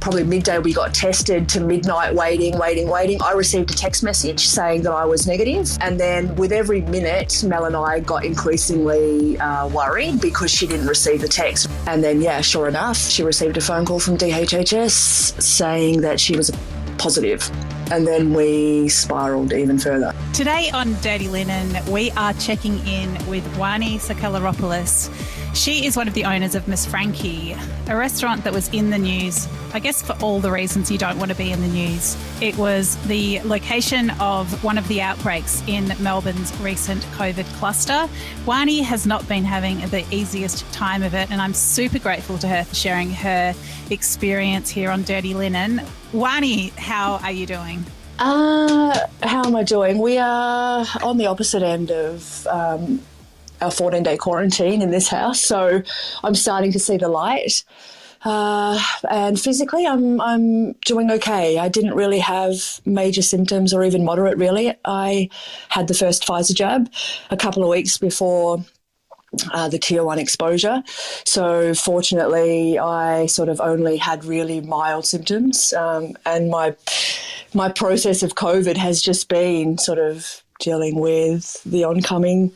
probably midday we got tested to midnight waiting. I received a text message saying that I was negative. And then with every minute, Mel and I got increasingly worried because she didn't receive the text. And then, yeah, sure enough, she received a phone call from DHHS saying that she was positive. And then we spiralled even further. Today on Dirty Linen, we are checking in with Wani Sakellaropoulos. She is one of the owners of Miss Frankie, a restaurant that was in the news, I guess for all the reasons you don't want to be in the news. It was the location of one of the outbreaks in Melbourne's recent COVID cluster. Wani has not been having the easiest time of it, and I'm super grateful to her for sharing her experience here on Dirty Linen. Wani, how are you doing? How am I doing? We are on the opposite end of our 14-day quarantine in this house, so I'm starting to see the light. And physically, I'm doing okay. I didn't really have major symptoms or even moderate, really. I had the first Pfizer jab a couple of weeks before the tier 1 exposure. So fortunately, I sort of only had really mild symptoms, and my process of COVID has just been sort of dealing with the oncoming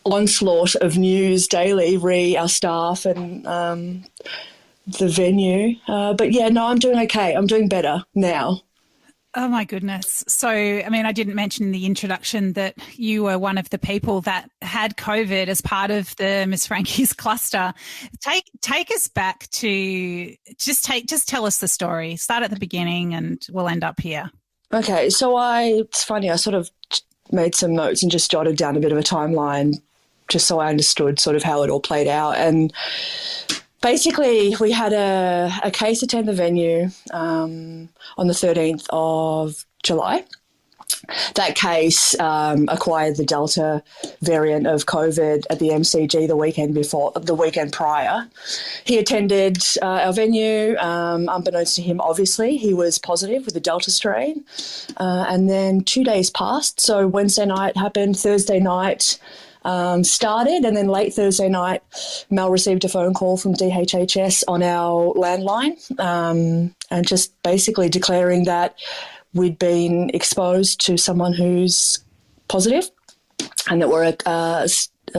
onslaught of news daily, our staff and the venue. But yeah, no, I'm doing okay. I'm doing better now. Oh my goodness. So, I mean, I didn't mention in the introduction that you were one of the people that had COVID as part of the Miss Frankie's cluster. Take us back to just tell us the story. Start at the beginning and we'll end up here. Okay. So it's funny. I sort of made some notes and just jotted down a bit of a timeline just so I understood sort of how it all played out. And basically, we had a case attend the venue on the 13th of July. That case acquired the Delta variant of COVID at the MCG the weekend prior. He attended our venue. Unbeknownst to him, obviously, he was positive with the Delta strain. And then 2 days passed. So Wednesday night happened, Thursday night started, and then late Thursday night, Mel received a phone call from DHHS on our landline and just basically declaring that we'd been exposed to someone who's positive and that we're a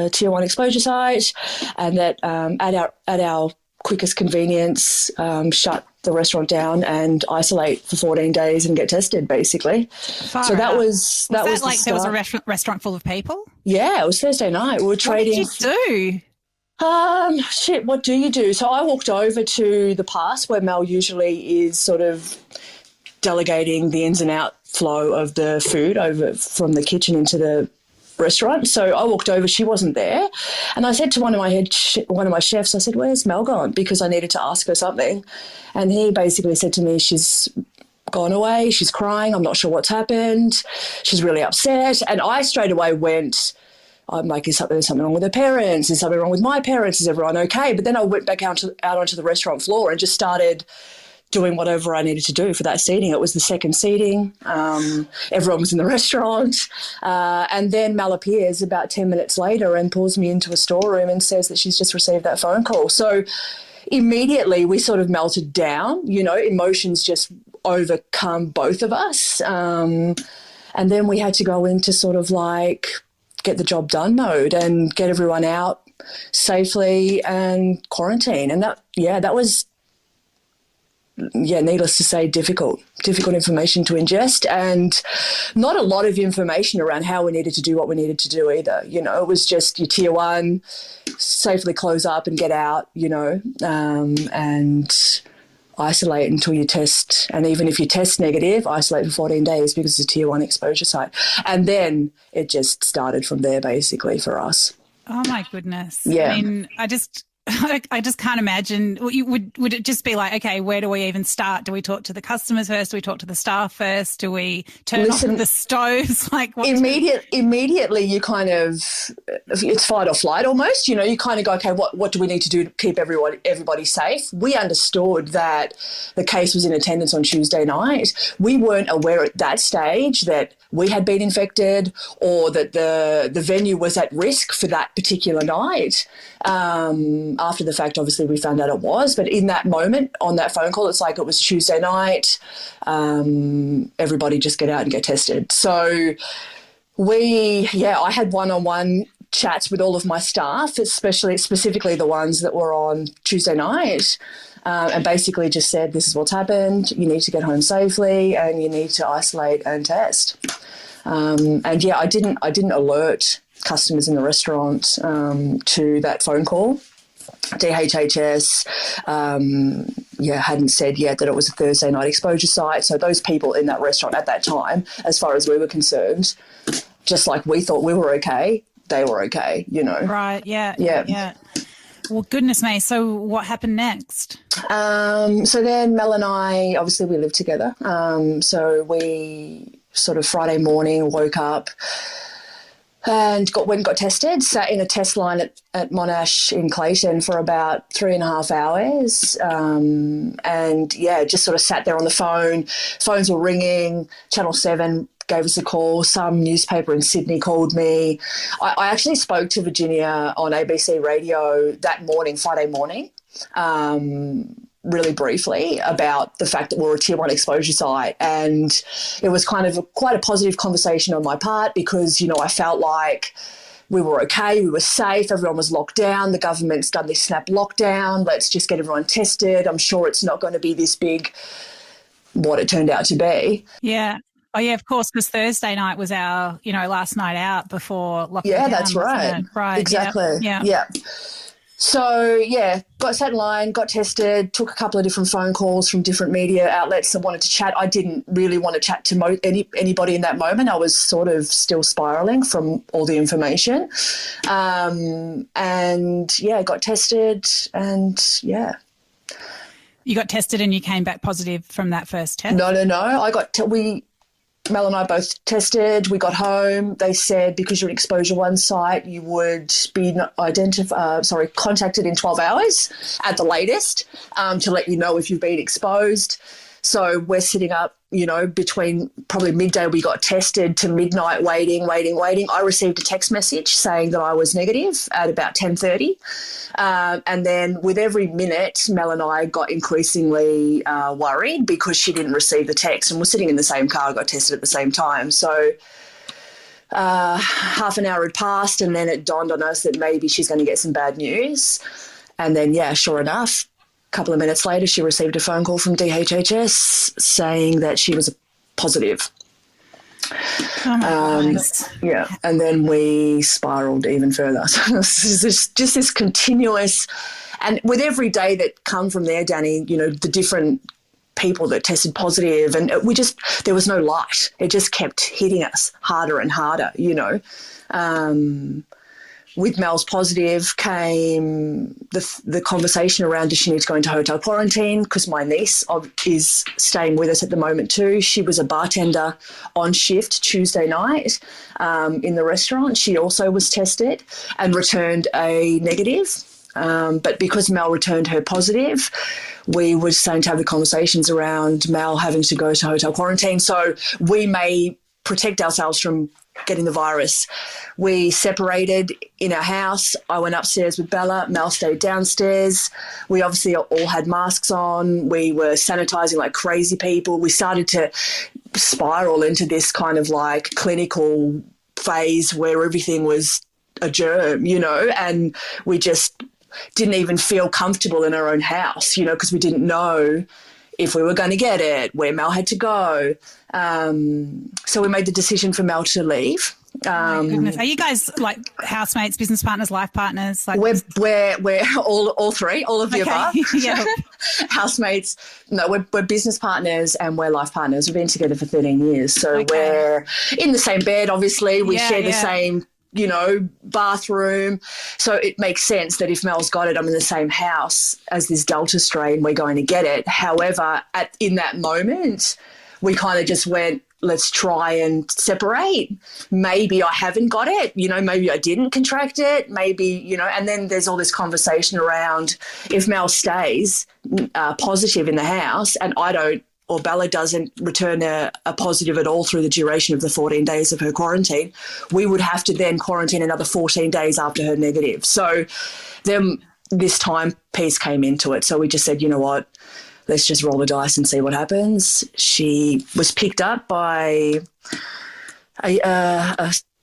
tier 1 exposure site, and that at our quickest convenience, shut the restaurant down and isolate for 14 days and get tested, basically. So that was like there was a restaurant full of people? Yeah, it was Thursday night. We were trading. What did you do? What do you do? So I walked over to the pass where Mel usually is sort of delegating the ins and out flow of the food over from the kitchen into the restaurant. So I walked over, she wasn't there. And I said to one of my chefs, I said, "Where's Mel gone?" Because I needed to ask her something. And he basically said to me, "She's gone away, she's crying, I'm not sure what's happened, she's really upset." And I straight away went, I'm like, is something wrong with her parents? Is something wrong with my parents? Is everyone okay? But then I went back out onto the restaurant floor and just started doing whatever I needed to do for that seating. It was the second seating. Everyone was in the restaurant. And then Mel appears about 10 minutes later and pulls me into a storeroom and says that she's just received that phone call. So immediately we sort of melted down, emotions just overcome both of us. And then we had to go into sort of like get the job done mode and get everyone out safely and quarantine. And that was, needless to say, difficult information to ingest, and not a lot of information around how we needed to do what we needed to do either. It was just your tier 1, safely close up and get out, and isolate until you test. And even if you test negative, isolate for 14 days because it's a tier 1 exposure site. And then it just started from there basically for us. Oh my goodness. Yeah. I mean, I just can't imagine. Would it just be like, okay, where do we even start? Do we talk to the customers first? Do we talk to the staff first? Do we turn off the stoves? Like immediately you kind of, it's fight or flight almost. You kind of go, okay, what do we need to do to keep everybody safe? We understood that the case was in attendance on Tuesday night. We weren't aware at that stage that we had been infected or that the venue was at risk for that particular night. After the fact, obviously, we found out it was. But in that moment, on that phone call, it's like it was Tuesday night. Everybody just get out and get tested. So I had one-on-one chats with all of my staff, specifically the ones that were on Tuesday night, and basically just said, this is what's happened. You need to get home safely and you need to isolate and test. I didn't alert customers in the restaurant to that phone call. DHHS hadn't said yet that it was a Thursday night exposure site. So those people in that restaurant at that time, as far as we were concerned, just like we thought we were okay, they were okay, you know. Right, yeah. Well, goodness me. So what happened next? So then Mel and I, obviously we lived together. So we sort of Friday morning woke up and got tested, sat in a test line at Monash in Clayton for about 3.5 hours. Just sort of sat there on the phone. Phones were ringing. Channel 7 gave us a call. Some newspaper in Sydney called me. I actually spoke to Virginia on ABC radio that morning, Friday morning, really briefly about the fact that we're a Tier 1 exposure site. And it was kind of quite a positive conversation on my part because, you know, I felt like we were okay, we were safe, everyone was locked down, the government's done this snap lockdown, let's just get everyone tested. I'm sure it's not going to be this big, what it turned out to be. Yeah. Oh, yeah, of course, because Thursday night was our, last night out before lockdown. Yeah, that's right. Right. Exactly. Yeah. So, got sat in line, got tested, took a couple of different phone calls from different media outlets that wanted to chat. I didn't really want to chat to anybody in that moment. I was sort of still spiralling from all the information. Got tested and, You got tested and you came back positive from that first test? No. Mel and I both tested. We got home. They said because you're an Exposure 1 site, you would be contacted in 12 hours at the latest to let you know if you've been exposed. So we're sitting up, between probably midday we got tested to midnight waiting. I received a text message saying that I was negative at about 10:30. And then with every minute, Mel and I got increasingly worried because she didn't receive the text and we're sitting in the same car, got tested at the same time. So half an hour had passed and then it dawned on us that maybe she's going to get some bad news. And then, sure enough, couple of minutes later, she received a phone call from DHHS saying that she was positive. Oh my goodness. And then we spiraled even further. So just this continuous, and with every day that come from there, Dani, the different people that tested positive, and there was no light. It just kept hitting us harder and harder, With Mel's positive came the conversation around does she need to go into hotel quarantine, because my niece is staying with us at the moment too. She was a bartender on shift Tuesday night in the restaurant. She also was tested and returned a negative. But because Mel returned her positive, we were starting to have the conversations around Mel having to go to hotel quarantine. So we may protect ourselves from getting the virus. We separated in our house. I went upstairs with Bella. Mel stayed downstairs. We obviously all had masks on. We were sanitizing like crazy people. We started to spiral into this kind of like clinical phase where everything was a germ, and we just didn't even feel comfortable in our own house, because we didn't know if we were going to get it, where Mel had to go. So we made the decision for Mel to leave. Oh my goodness. Are you guys like housemates, business partners, life partners? Like we're all three, all of the above. Yeah. Housemates. No, we're business partners and we're life partners. We've been together for 13 years. So we're in the same bed, obviously. We share the same, bathroom. So it makes sense that if Mel's got it, I'm in the same house as this Delta strain, we're going to get it. However, in that moment, we kind of just went, let's try and separate. Maybe I haven't got it, maybe I didn't contract it, maybe, and then there's all this conversation around if Mel stays positive in the house and I don't, or Bella doesn't return a positive at all through the duration of the 14 days of her quarantine, we would have to then quarantine another 14 days after her negative. So then this timepiece came into it. So we just said, you know what, let's just roll the dice and see what happens. She was picked up by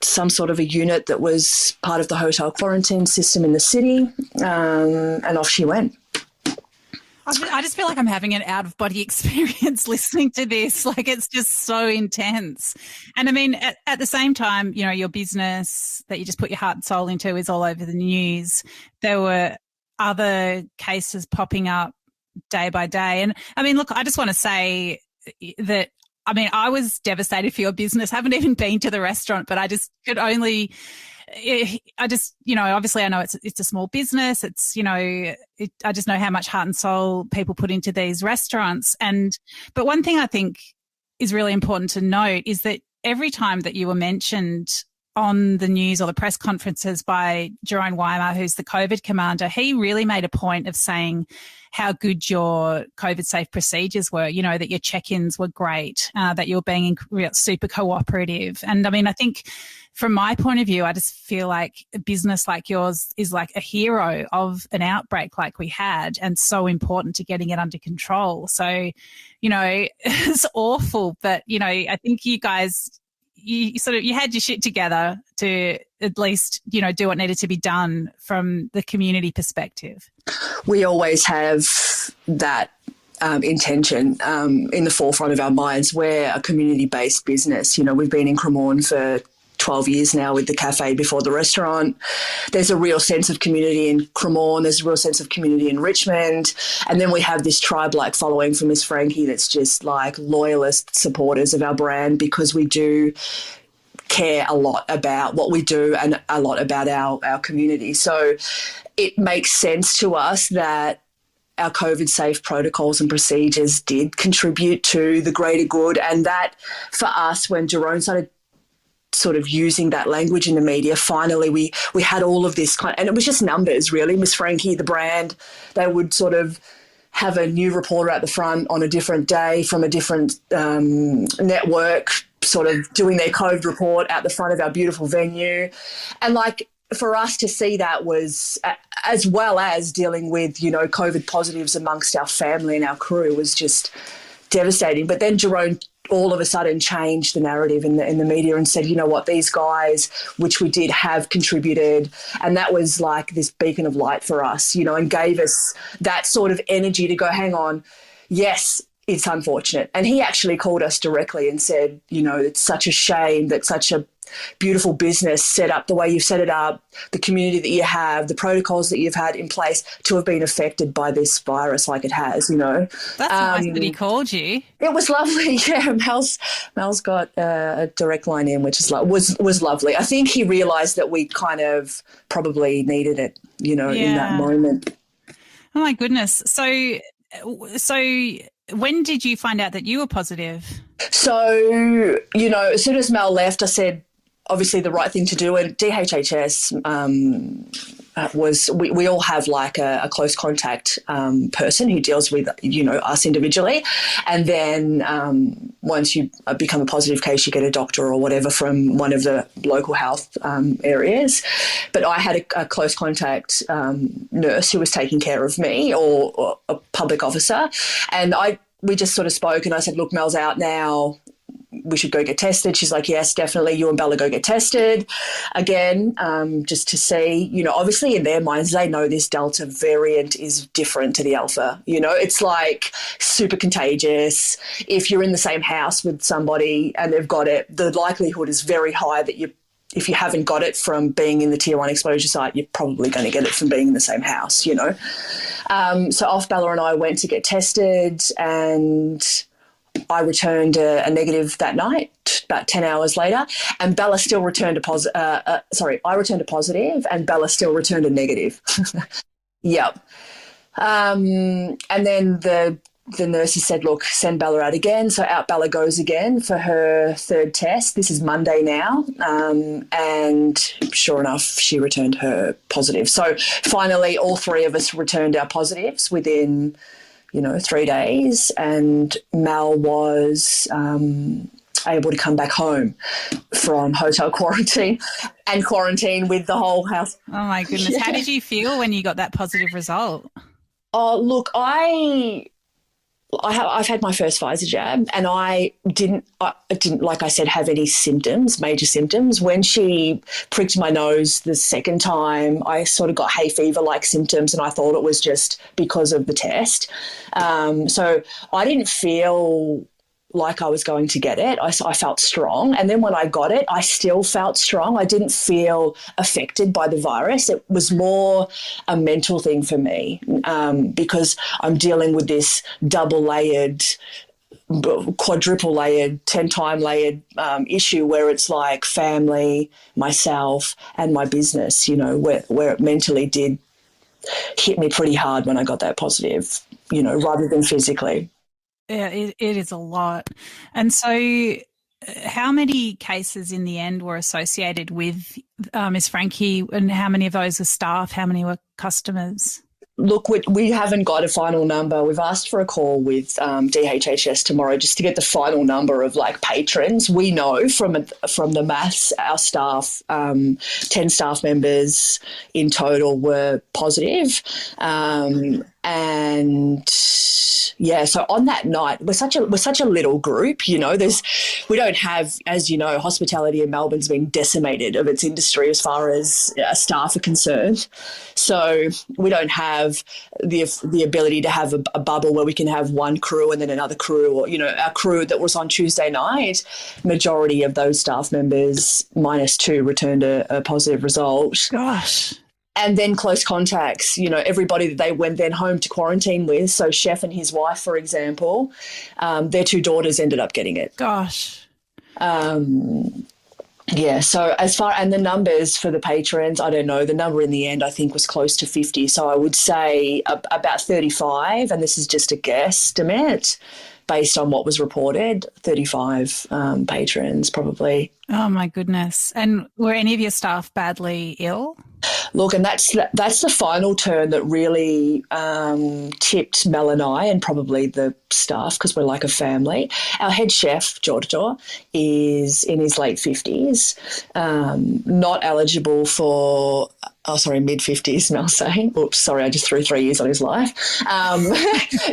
some sort of a unit that was part of the hotel quarantine system in the city, and off she went. I just feel like I'm having an out-of-body experience listening to this. Like, it's just so intense. And I mean, at the same time, you know, your business that you just put your heart and soul into is all over the news. There were other cases popping up day by day. And I mean, look, I just want to say that, I mean, I was devastated for your business. I haven't even been to the restaurant, but I just could only... I just, you know, obviously I know it's a small business. It's, you know, I just know how much heart and soul people put into these restaurants. But one thing I think is really important to note is that every time that you were mentioned on the news or the press conferences by Jerome Weimer, who's the COVID commander, he really made a point of saying how good your COVID safe procedures were, you know, that your check-ins were great, that you were being super cooperative. And I mean, I think from my point of view, I just feel like a business like yours is like a hero of an outbreak like we had, and so important to getting it under control. So, you know, it's awful, but, you know, I think you guys, you had your shit together to at least, you know, do what needed to be done from the community perspective. We always have that intention in the forefront of our minds. We're a community-based business. You know, we've been in Cremorne for 12 years now with the cafe before the restaurant. There's a real sense of community in Cremorne. There's a real sense of community in Richmond. And then we have this tribe-like following for Miss Frankie that's just like loyalist supporters of our brand, because we do care a lot about what we do and a lot about our community. So it makes sense to us that our COVID safe protocols and procedures did contribute to the greater good, and that for us, when Jerome started sort of using that language in the media, finally we had all of this and it was just numbers really. Miss Frankie, the brand, they would sort of have a new reporter at the front on a different day from a different network, sort of doing their COVID report at the front of our beautiful venue. And like, for us to see that was, as well as dealing with, you know, COVID positives amongst our family and our crew, was just devastating. But then Jerome all of a sudden changed the narrative in the media and said, you know what, these guys, which we did, have contributed. And that was like this beacon of light for us, you know, and gave us that sort of energy to go, hang on, yes, it's unfortunate. And he actually called us directly and said, you know, it's such a shame that such a beautiful business set up the way you've set it up, the community that you have, the protocols that you've had in place, to have been affected by this virus like it has, you know. That's nice that he called you. It was lovely. Yeah, Mel's got a direct line in, which is was lovely. I think he realised that we kind of probably needed it, you know, in that moment. Oh my goodness. So when did you find out that you were positive? So, you know, as soon as Mel left, I said, obviously the right thing to do. And DHHS was, we all have like a close contact person who deals with, you know, us individually. And then once you become a positive case, you get a doctor or whatever from one of the local health areas. But I had a close contact nurse who was taking care of me, or a public officer. And we just sort of spoke, and I said, look, Mel's out now, we should go get tested. She's like, yes, definitely, you and Bella go get tested again, just to see, you know, obviously in their minds, they know this Delta variant is different to the Alpha. You know, it's like super contagious. If you're in the same house with somebody and they've got it, the likelihood is very high that if you haven't got it from being in the Tier 1 exposure site, you're probably going to get it from being in the same house, you know. So off Bella and I went to get tested, and I returned a negative that night, about 10 hours later, and Bella still returned a positive. I returned a positive and Bella still returned a negative. Yep. And then the nurses said, look, send Bella out again. So out Bella goes again for her third test. This is Monday now. And sure enough, she returned her positive. So finally, all three of us returned our positives within, you know, 3 days. And Mel was able to come back home from hotel quarantine and quarantine with the whole house. Oh, my goodness. Yeah. How did you feel when you got that positive result? Oh, look, I've had my first Pfizer jab, and I didn't, like I said, have any symptoms, major symptoms. When she pricked my nose the second time, I sort of got hay fever-like symptoms, and I thought it was just because of the test. So I didn't feel like I was going to get it. I felt strong. And then when I got it, I still felt strong. I didn't feel affected by the virus. It was more a mental thing for me, because I'm dealing with this double-layered, quadruple-layered, 10-time layered issue where it's like family, myself, and my business, where it mentally did hit me pretty hard when I got that positive, rather than physically. Yeah, it is a lot. And so how many cases in the end were associated with Miss Frankie, and how many of those were staff? How many were customers? Look, we haven't got a final number. We've asked for a call with DHHS tomorrow just to get the final number of patrons. We know from the maths, our staff, 10 staff members in total were positive. And yeah, so on that night, we're such a little group, we don't have, as you know, hospitality in Melbourne's been decimated of its industry as far as staff are concerned. So we don't have the ability to have a bubble where we can have one crew and then another crew, or, our crew that was on Tuesday night, majority of those staff members, -2, returned a positive result. Gosh. And then close contacts, everybody that they went then home to quarantine with. So Chef and his wife, for example, their 2 daughters ended up getting it. Gosh. Yeah, so and the numbers for the patrons, I don't know. The number in the end, I think, was close to 50. So I would say about 35, and this is just a guesstimate based on what was reported, 35 patrons probably. Oh, my goodness. And were any of your staff badly ill? Look, and that's the final turn that really tipped Mel and I, and probably the staff, because we're like a family. Our head chef, Giorgio, is in his late 50s, not eligible for mid-50s, Mel's saying. Oops, sorry, I just threw 3 years on his life.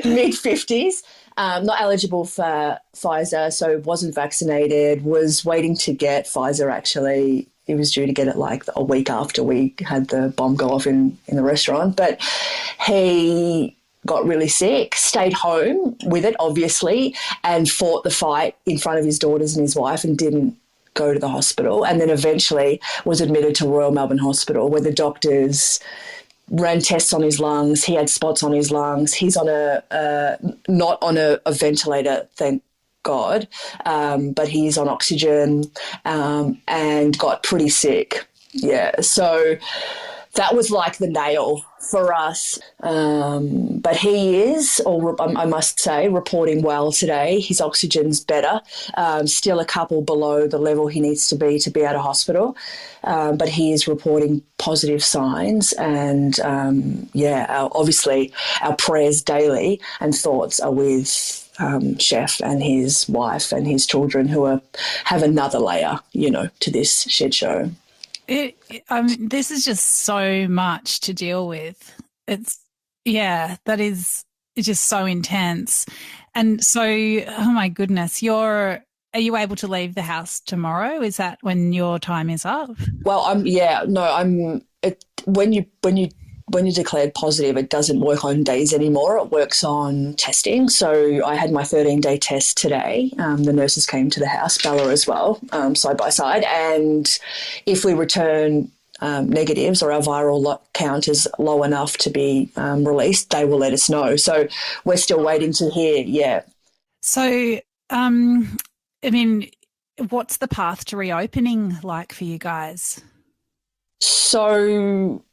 Mid-50s. Not eligible for Pfizer, so wasn't vaccinated, was waiting to get Pfizer actually. He was due to get it a week after we had the bomb go off in the restaurant. But he got really sick, stayed home with it, obviously, and fought the fight in front of his daughters and his wife and didn't go to the hospital, and then eventually was admitted to Royal Melbourne Hospital, where the doctors ran tests on his lungs. He had spots on his lungs. He's on not on a ventilator, thank God, but he's on oxygen and got pretty sick. Yeah, so that was like the nail for us. But he is, I must say, reporting well today. His oxygen's better, still a couple below the level he needs to be out of hospital, but he is reporting positive signs. And, obviously our prayers daily and thoughts are with Chef and his wife and his children, who have another layer, to this shit show. This is just so much to deal with. It's just so intense. And so, oh my goodness, are you able to leave the house tomorrow? Is that when your time is up? Well, when you're declared positive, it doesn't work on days anymore. It works on testing. So I had my 13-day test today. The nurses came to the house, Bella as well, side by side. And if we return negatives or our viral count is low enough to be released, they will let us know. So we're still waiting to hear, yeah. So, what's the path to reopening like for you guys? So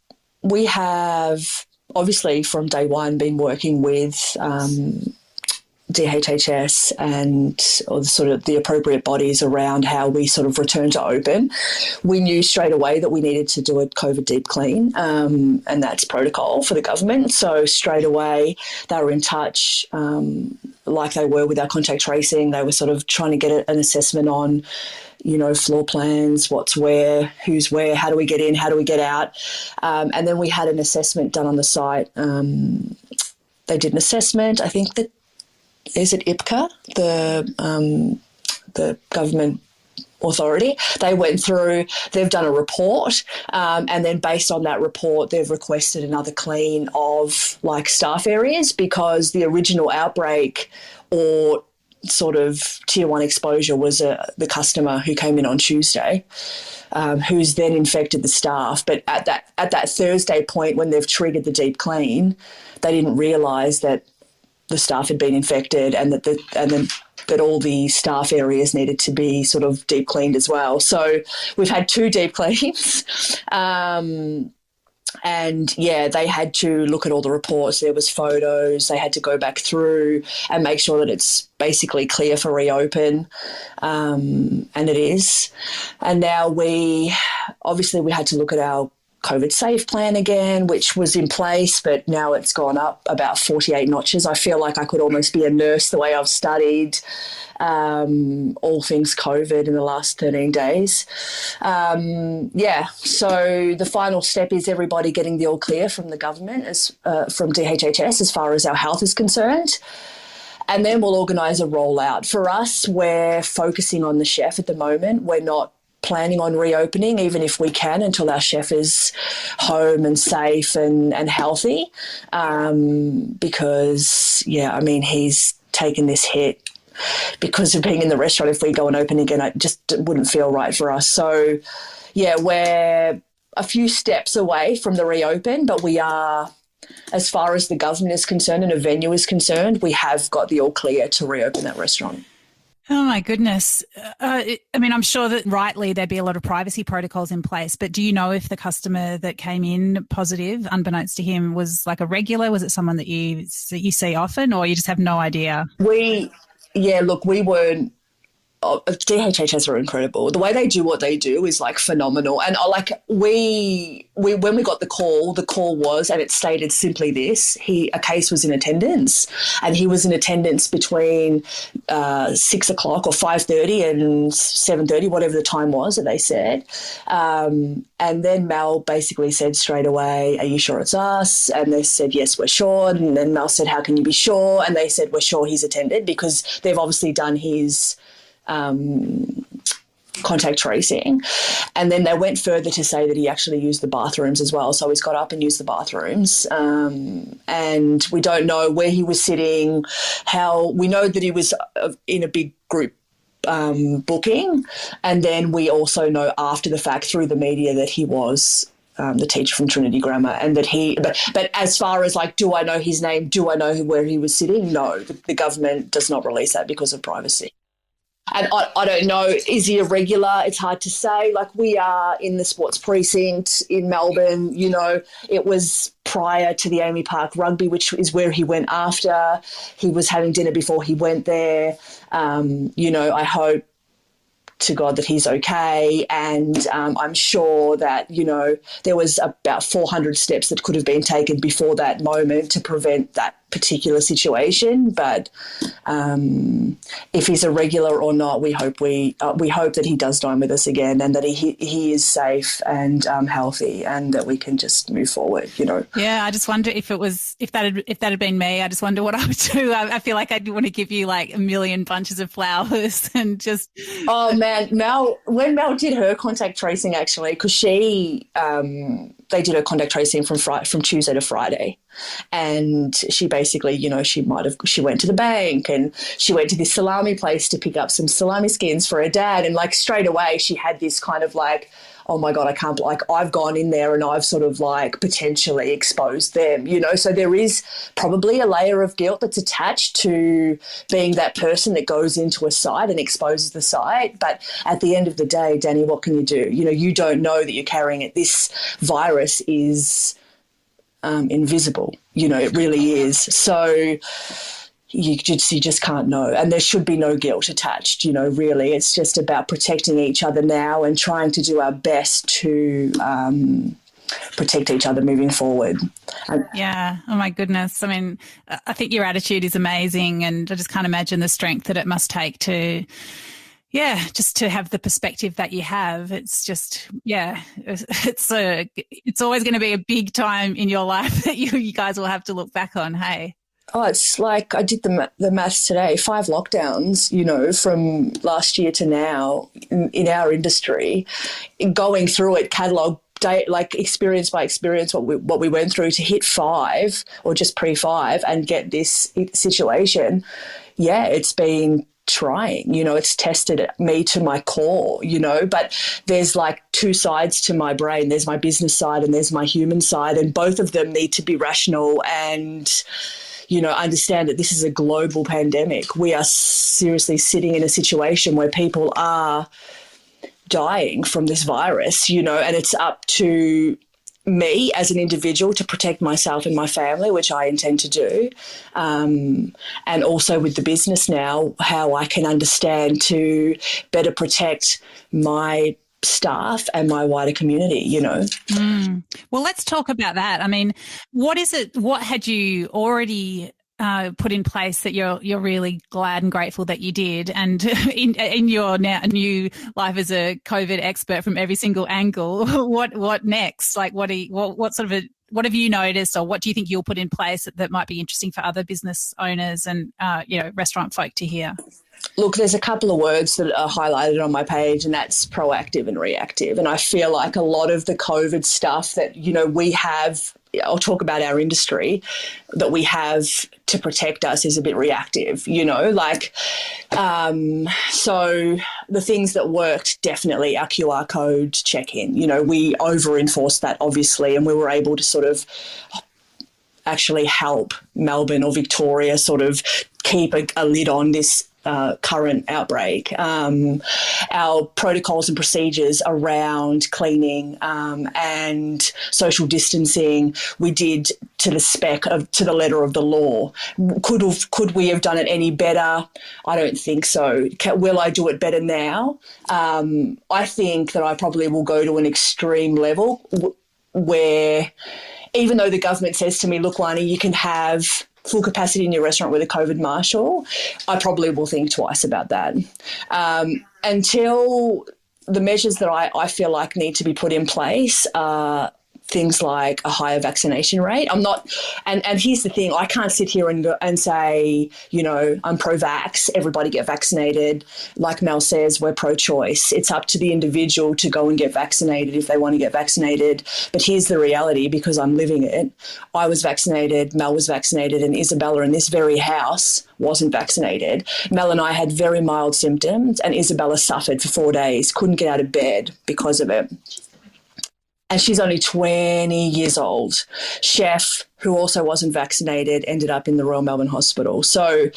we have obviously from day one been working with DHHS and or sort of the appropriate bodies around how we sort of return to open, we knew straight away that we needed to do a COVID deep clean, and that's protocol for the government. So straight away they were in touch, like they were with our contact tracing. They were sort of trying to get an assessment on, you know, floor plans, what's where, who's where, how do we get in, how do we get out, and then we had an assessment done on the site. They did an assessment. I think that is it IPCA, the government authority. They went through, they've done a report, and then based on that report, they've requested another clean of like staff areas, because the original outbreak or sort of tier 1 exposure was the customer who came in on Tuesday, who's then infected the staff. But at that Thursday point when they've triggered the deep clean, they didn't realise that the staff had been infected, and that all the staff areas needed to be sort of deep cleaned as well. So we've had 2 deep cleans, and yeah, they had to look at all the reports. There was photos. They had to go back through and make sure that it's basically clear for reopen, and it is. And now we had to look at our COVID safe plan again, which was in place, but now it's gone up about 48 notches. I feel like I could almost be a nurse the way I've studied all things COVID in the last 13 days. So the final step is everybody getting the all clear from the government, from DHHS, as far as our health is concerned. And then we'll organise a rollout. For us, we're focusing on the chef at the moment. We're not planning on reopening, even if we can, until our chef is home and safe and healthy, because, yeah, I mean, he's taken this hit because of being in the restaurant. If we go and open again, it just wouldn't feel right for us. So, yeah, we're a few steps away from the reopen, but we are, as far as the government is concerned and a venue is concerned, we have got the all clear to reopen that restaurant. Oh, my goodness. I mean, I'm sure that rightly there'd be a lot of privacy protocols in place, but do you know if the customer that came in positive, unbeknownst to him, was like a regular? Was it someone that you see often, or you just have no idea? We weren't. DHHS are incredible. The way they do what they do is like phenomenal. And like we when we got the call was, and it stated simply this: a case was in attendance, and he was in attendance between 6 o'clock or 5:30 and 7:30, whatever the time was that they said. And then Mel basically said straight away, "Are you sure it's us?" And they said, "Yes, we're sure." And then Mel said, "How can you be sure?" And they said, "We're sure he's attended," because they've obviously done his contact tracing. And then they went further to say that he actually used the bathrooms as well. So he's got up and used the bathrooms. And we don't know where he was sitting, we know that he was in a big group booking. And then we also know after the fact through the media that he was the teacher from Trinity Grammar, and that but as far as like, do I know his name? Do I know where he was sitting? No, the government does not release that because of privacy. And I don't know, is he a regular? It's hard to say. Like, we are in the sports precinct in Melbourne, you know, it was prior to the Amy Park Rugby, which is where he went after. He was having dinner before he went there. You know, I hope to God that he's okay. And I'm sure that, you know, there was about 400 steps that could have been taken before that moment to prevent that particular situation. But if he's a regular or not, we hope that he does dine with us again, and that he is safe and healthy, and that we can just move forward, you know. Yeah, I just wonder if that had been me, I just wonder what I would do. I feel like I'd want to give you like a million bunches of flowers and just. Oh man, when Mel did her contact tracing, actually, because she they did her contact tracing from Tuesday to Friday. And she basically, you know, she went to the bank, and she went to this salami place to pick up some salami skins for her dad. And like straight away she had this kind of like, oh my God, I can't, like, I've gone in there and I've sort of like potentially exposed them, you know. So there is probably a layer of guilt that's attached to being that person that goes into a site and exposes the site. But at the end of the day, Dani, what can you do? You know, you don't know that you're carrying it. This virus is invisible, you know, it really is. So you just can't know. And there should be no guilt attached, really. It's just about protecting each other now and trying to do our best to protect each other moving forward. Yeah. Oh, my goodness. I mean, I think your attitude is amazing, and I just can't imagine the strength that it must take to, just to have the perspective that you have. It's just, it's always going to be a big time in your life that you guys will have to look back on, hey? Oh, it's like I did the maths today, 5 lockdowns, from last year to now in our industry, going through it, catalogue, like experience by experience, what we went through to hit 5 or just pre-5 and get this situation. Yeah, it's been trying, it's tested me to my core, but there's like 2 sides to my brain. There's my business side and there's my human side, and both of them need to be rational and understand that this is a global pandemic. We are seriously sitting in a situation where people are dying from this virus, and it's up to me as an individual to protect myself and my family, which I intend to do. And also with the business now, how I can understand to better protect my staff and my wider community, Well, let's talk about that. I mean, what had you already put in place that you're really glad and grateful that you did? And in your now new life as a COVID expert from every single angle, what next? Like, what have you noticed, or what do you think you'll put in place that might be interesting for other business owners and restaurant folk to hear? Look, there's a couple of words that are highlighted on my page, and that's proactive and reactive. And I feel like a lot of the COVID stuff that, we have, I'll talk about our industry, that we have to protect us is a bit reactive, so the things that worked, definitely our QR code check-in, we over-enforced that obviously, and we were able to sort of actually help Melbourne or Victoria sort of keep a lid on this current outbreak. Our protocols and procedures around cleaning and social distancing, we did to the spec to the letter of the law. Could we have done it any better? I don't think so. Will I do it better now? I think that I probably will go to an extreme level where, even though the government says to me, look, Wani, you can have full capacity in your restaurant with a COVID marshal, I probably will think twice about that. Until the measures that I feel like need to be put in place are things like a higher vaccination rate. I'm not, and here's the thing, I can't sit here and say, I'm pro-vax, everybody get vaccinated. Like Mel says, we're pro-choice. It's up to the individual to go and get vaccinated if they want to get vaccinated. But here's the reality, because I'm living it. I was vaccinated, Mel was vaccinated, and Isabella in this very house wasn't vaccinated. Mel and I had very mild symptoms, and Isabella suffered for 4 days, couldn't get out of bed because of it. And she's only 20 years old. Chef, who also wasn't vaccinated, ended up in the Royal Melbourne Hospital. So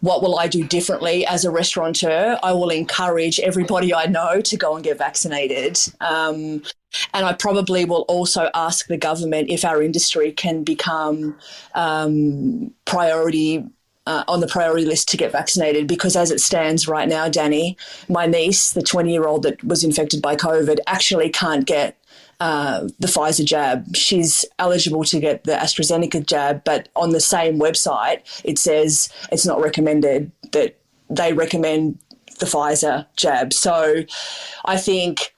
what will I do differently as a restaurateur? I will encourage everybody I know to go and get vaccinated. And I probably will also ask the government if our industry can become priority on the priority list to get vaccinated, because as it stands right now, Dani, my niece, the 20-year-old that was infected by COVID, actually can't get the Pfizer jab. She's eligible to get the AstraZeneca jab, but on the same website it says it's not recommended, that they recommend the Pfizer jab. So I think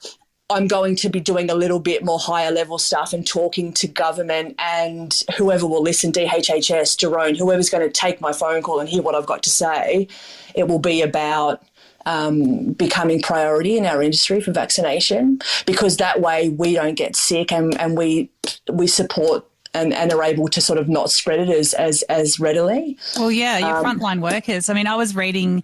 I'm going to be doing a little bit more higher level stuff and talking to government and whoever will listen, DHHS, Jerome, whoever's going to take my phone call and hear what I've got to say. It will be about becoming priority in our industry for vaccination, because that way we don't get sick and we support and are able to sort of not spread it as readily. Well, yeah, your frontline workers. I mean, I was reading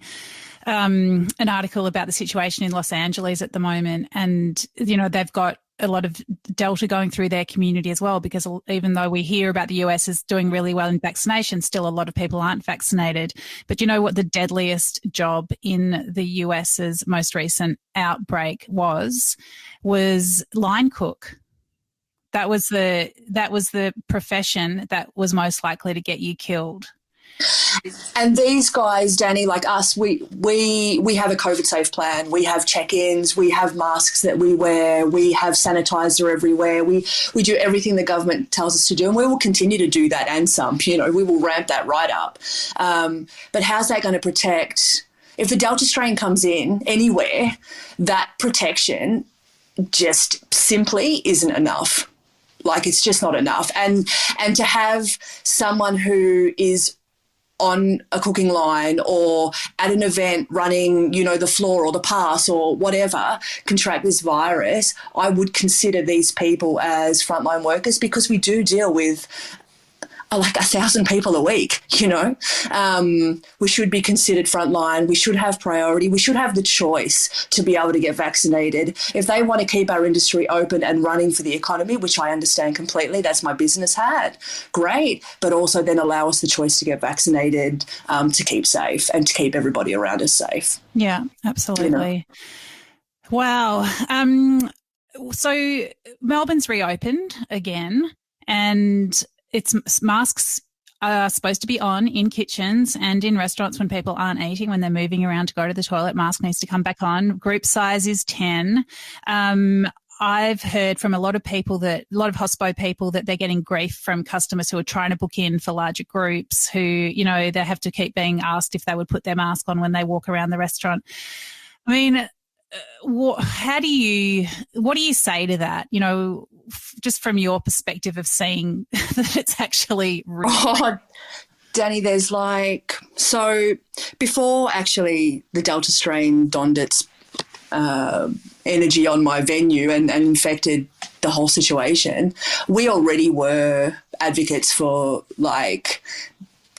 an article about the situation in Los Angeles at the moment, and, they've got a lot of Delta going through their community as well, because even though we hear about the US is doing really well in vaccination, still a lot of people aren't vaccinated. But you know what the deadliest job in the US's most recent outbreak was line cook. That was the profession that was most likely to get you killed. And these guys, Dani, like us, we have a COVID safe plan. We have check-ins. We have masks that we wear. We have sanitizer everywhere. We do everything the government tells us to do, and we will continue to do that and some. We will ramp that right up. But how's that going to protect? If the Delta strain comes in anywhere, that protection just simply isn't enough. Like, it's just not enough. And to have someone who is on a cooking line or at an event running, the floor or the pass or whatever, contract this virus, I would consider these people as frontline workers, because we do deal with like 1,000 people a week, we should be considered frontline. We should have priority. We should have the choice to be able to get vaccinated. If they want to keep our industry open and running for the economy, which I understand completely, that's my business hat, great, but also then allow us the choice to get vaccinated, to keep safe and to keep everybody around us safe. Yeah, absolutely. Wow. So Melbourne's reopened again, and masks are supposed to be on in kitchens and in restaurants when people aren't eating, when they're moving around to go to the toilet. Mask needs to come back on. Group size is 10. I've heard from a lot of hospo people that they're getting grief from customers who are trying to book in for larger groups, who, they have to keep being asked if they would put their mask on when they walk around the restaurant. I mean, what do you say to that? Just from your perspective of seeing that it's actually real. Oh, Dani, there's so before actually the Delta strain donned its energy on my venue and infected the whole situation, we already were advocates for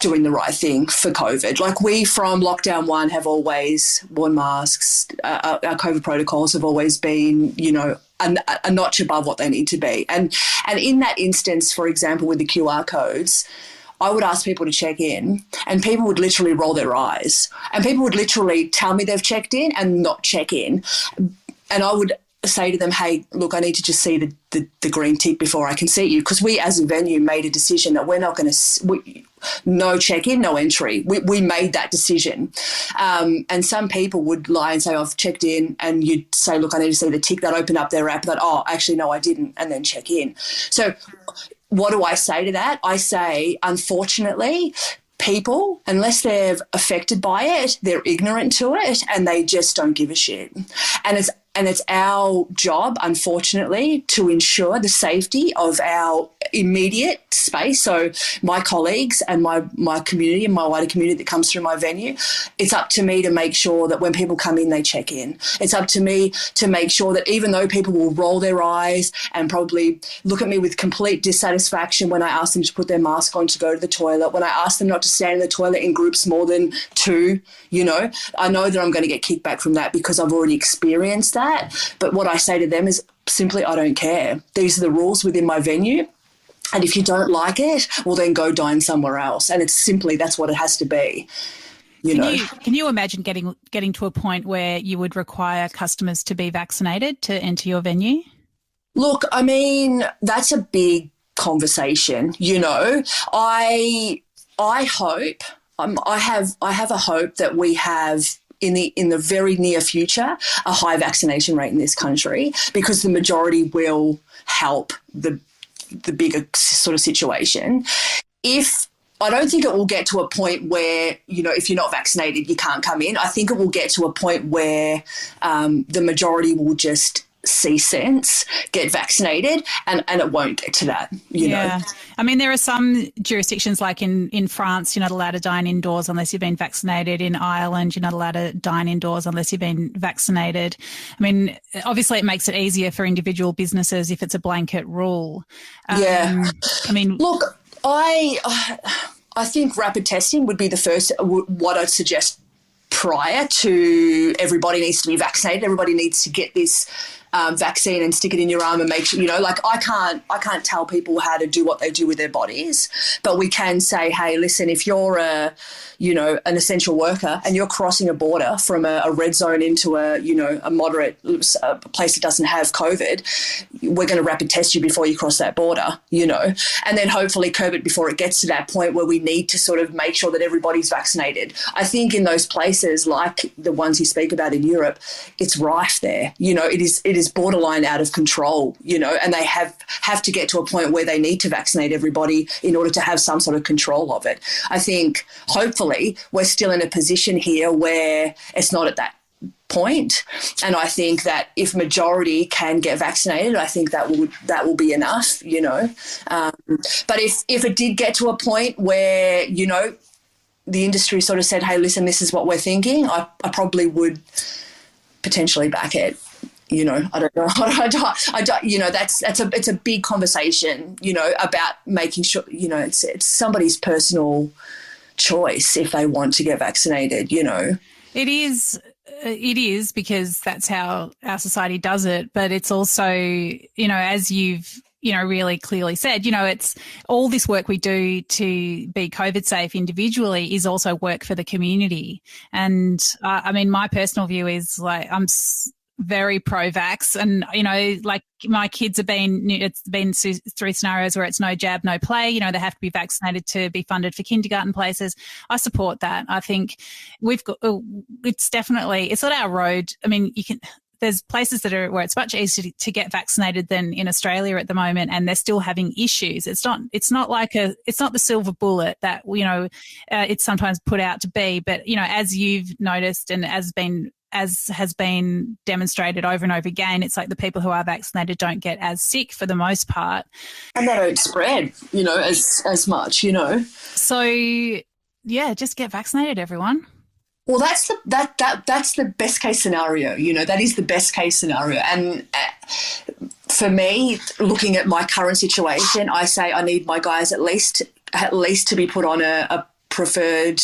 doing the right thing for COVID. We from lockdown 1 have always worn masks. Our COVID protocols have always been, a notch above what they need to be. And in that instance, for example, with the QR codes, I would ask people to check in, and people would literally roll their eyes, and people would literally tell me they've checked in and not check in. And I would say to them, hey, look, I need to just see the green tick before I can see you, because we as a venue made a decision that we're not going to no check-in, no entry. We made that decision. And some people would lie and say, I've checked in, and you'd say, look, I need to see the tick. That open up their app, that, oh, actually, no, I didn't, and then check in. So what do I say to that? I say, unfortunately, people, unless they're affected by it, they're ignorant to it, and they just don't give a shit. And it's our job, unfortunately, to ensure the safety of our immediate space. So my colleagues and my community and my wider community that comes through my venue, it's up to me to make sure that when people come in, they check in. It's up to me to make sure that even though people will roll their eyes and probably look at me with complete dissatisfaction when I ask them to put their mask on to go to the toilet, when I ask them not to stand in the toilet in groups more than 2, I know that I'm going to get kickback from that because I've already experienced that. But what I say to them is simply, I don't care. These are the rules within my venue. And if you don't like it, well, then go dine somewhere else. And it's simply, that's what it has to be. Can you imagine getting to a point where you would require customers to be vaccinated to enter your venue? Look, I mean, that's a big conversation. I hope, I have a hope that we have in the very near future a high vaccination rate in this country, because the majority will help the bigger sort of situation. I don't think it will get to a point where, if you're not vaccinated, you can't come in. I think it will get to a point where the majority will just see sense, get vaccinated, and it won't get to that, you know. I mean, there are some jurisdictions, like in France, you're not allowed to dine indoors unless you've been vaccinated. In Ireland, you're not allowed to dine indoors unless you've been vaccinated. I mean, obviously it makes it easier for individual businesses if it's a blanket rule. I mean, look, I think rapid testing would be the first, what I'd suggest prior to everybody needs to be vaccinated. Everybody needs to get this vaccine and stick it in your arm and make sure, like I can't tell people how to do what they do with their bodies, but we can say, hey, listen, if you're an essential worker and you're crossing a border from a red zone into a moderate place that doesn't have COVID, we're going to rapid test you before you cross that border, and then hopefully curb it before it gets to that point where we need to sort of make sure that everybody's vaccinated. I think in those places like the ones you speak about in Europe, it's rife there. It is borderline out of control, and they have to get to a point where they need to vaccinate everybody in order to have some sort of control of it. I think hopefully we're still in a position here where it's not at that point, and I think that if majority can get vaccinated, I think that will be enough, but if it did get to a point where the industry sort of said, hey, listen, this is what we're thinking, I probably would potentially back it. I don't know. I don't. It's a big conversation. About making sure. It's somebody's personal choice if they want to get vaccinated. It is because that's how our society does it. But it's also, as you've really clearly said, it's all this work we do to be COVID safe individually is also work for the community. And my personal view is like I'm very pro-vax, and like my kids it's been through scenarios where it's no jab, no play. They have to be vaccinated to be funded for kindergarten places. I support that. I think it's not our road. There's places where it's much easier to get vaccinated than in Australia at the moment, and they're still having issues. It's not the silver bullet that it's sometimes put out to be. But as you've noticed and as has been demonstrated over and over again, it's like the people who are vaccinated don't get as sick for the most part, and they don't spread as much. So yeah, just get vaccinated, everyone. Well, that's the best case scenario. That is the best case scenario. And for me, looking at my current situation, I say I need my guys at least to be put on a preferred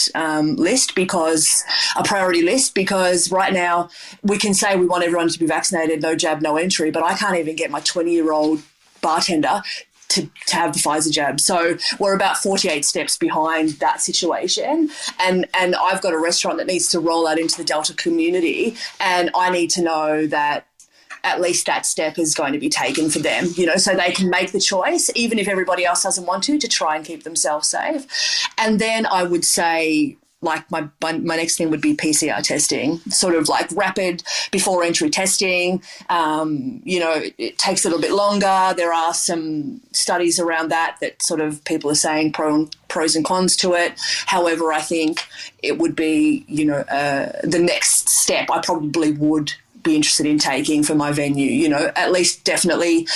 list, because a priority list, because right now we can say we want everyone to be vaccinated, no jab, no entry, but I can't even get my 20-year-old bartender to have the Pfizer jab. So we're about 48 steps behind that situation. And I've got a restaurant that needs to roll out into the Delta community, and I need to know that at least that step is going to be taken for them, so they can make the choice, even if everybody else doesn't want to try and keep themselves safe. And then I would say, like, my next thing would be PCR testing, sort of like rapid before entry testing. It takes a little bit longer. There are some studies around that sort of people are saying pros and cons to it. However, I think it would be, the next step I probably would be interested in taking for my venue, at least definitely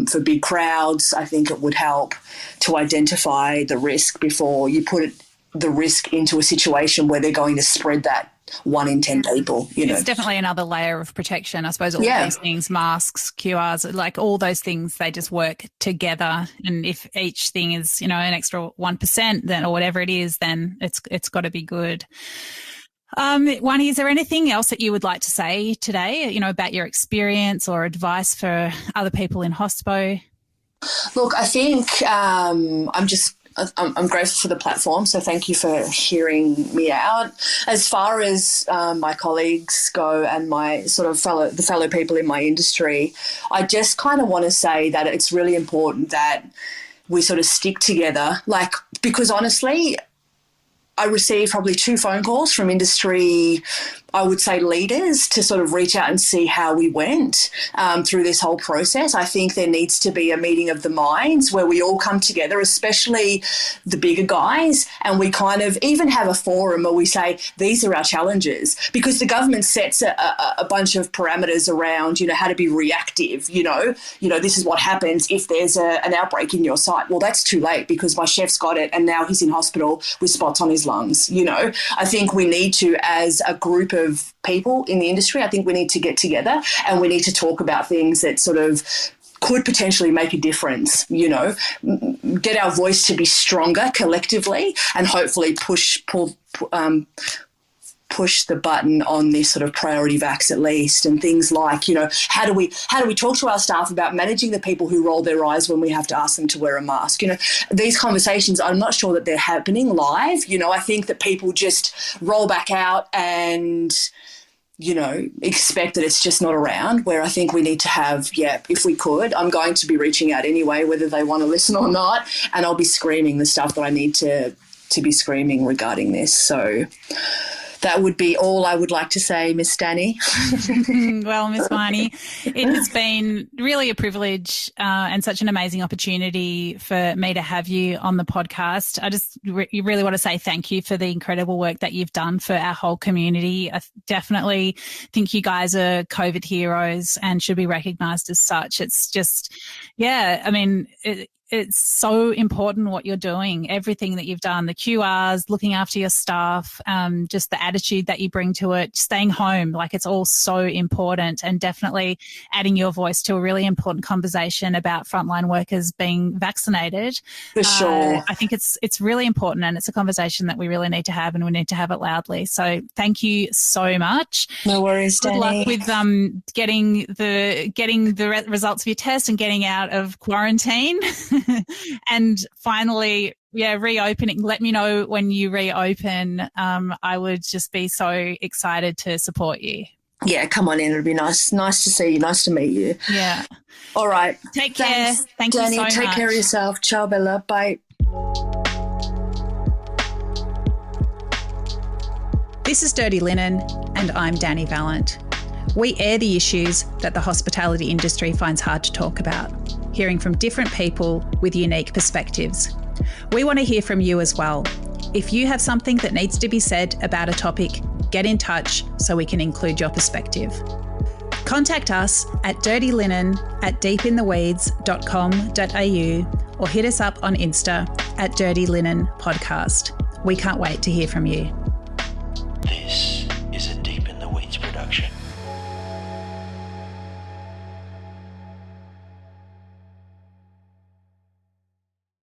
for big crowds. I think it would help to identify the risk before you put the risk into a situation where they're going to spread that 1 in 10 people. It's definitely another layer of protection. I suppose all these things, masks, QRs, like all those things, they just work together. And if each thing is, an extra 1%, then or whatever it is, then it's got to be good. Wani, is there anything else that you would like to say today, about your experience or advice for other people in hospo? Look, I think I'm grateful for the platform, so thank you for hearing me out. As far as my colleagues go and my sort of fellow people in my industry, I just kind of want to say that it's really important that we sort of stick together, because honestly, I received probably 2 phone calls from industry, I would say, leaders to sort of reach out and see how we went through this whole process. I think there needs to be a meeting of the minds where we all come together, especially the bigger guys, and we kind of even have a forum where we say, these are our challenges, because the government sets a bunch of parameters around, how to be reactive, this is what happens if there's an outbreak in your site. Well, that's too late because my chef's got it and now he's in hospital with spots on his lungs. I think we need to, as a group of people in the industry, I think we need to get together and we need to talk about things that sort of could potentially make a difference, get our voice to be stronger collectively and hopefully pull push the button on this sort of priority vax at least, and things like, you know, how do we talk to our staff about managing the people who roll their eyes when we have to ask them to wear a mask? You know, these conversations, I'm not sure that they're happening live. You know, I think that people just roll back out and, you know, expect that it's just not around, where I think we need to have, if we could, I'm going to be reaching out anyway, whether they want to listen or not, and I'll be screaming the stuff that I need to be screaming regarding this. So that would be all I would like to say, Miss Dani. Well, Miss Wani, it has been really a privilege and such an amazing opportunity for me to have you on the podcast. I just really want to say thank you for the incredible work that you've done for our whole community. I definitely think you guys are COVID heroes and should be recognised as such. It's just, I mean, it's so important what you're doing, everything that you've done, the QRs, looking after your staff, just the attitude that you bring to it, staying home, like it's all so important, and definitely adding your voice to a really important conversation about frontline workers being vaccinated. For sure. I think it's really important, and it's a conversation that we really need to have, and we need to have it loudly. So thank you so much. No worries, Dani. Good luck with getting the results of your test and getting out of quarantine. And finally, reopening. Let me know when you reopen. I would just be so excited to support you. Yeah, come on in. It'd be nice. Nice to see you. Nice to meet you. Yeah. All right. Take care. Thank you so much. Dani, take care of yourself. Ciao, Bella. Bye. This is Dirty Linen, and I'm Dani Valent. We air the issues that the hospitality industry finds hard to talk about, hearing from different people with unique perspectives. We want to hear from you as well. If you have something that needs to be said about a topic, get in touch so we can include your perspective. Contact us at dirtylinen@deepintheweeds.com.au or hit us up on Insta at Dirty Linen Podcast. We can't wait to hear from you. This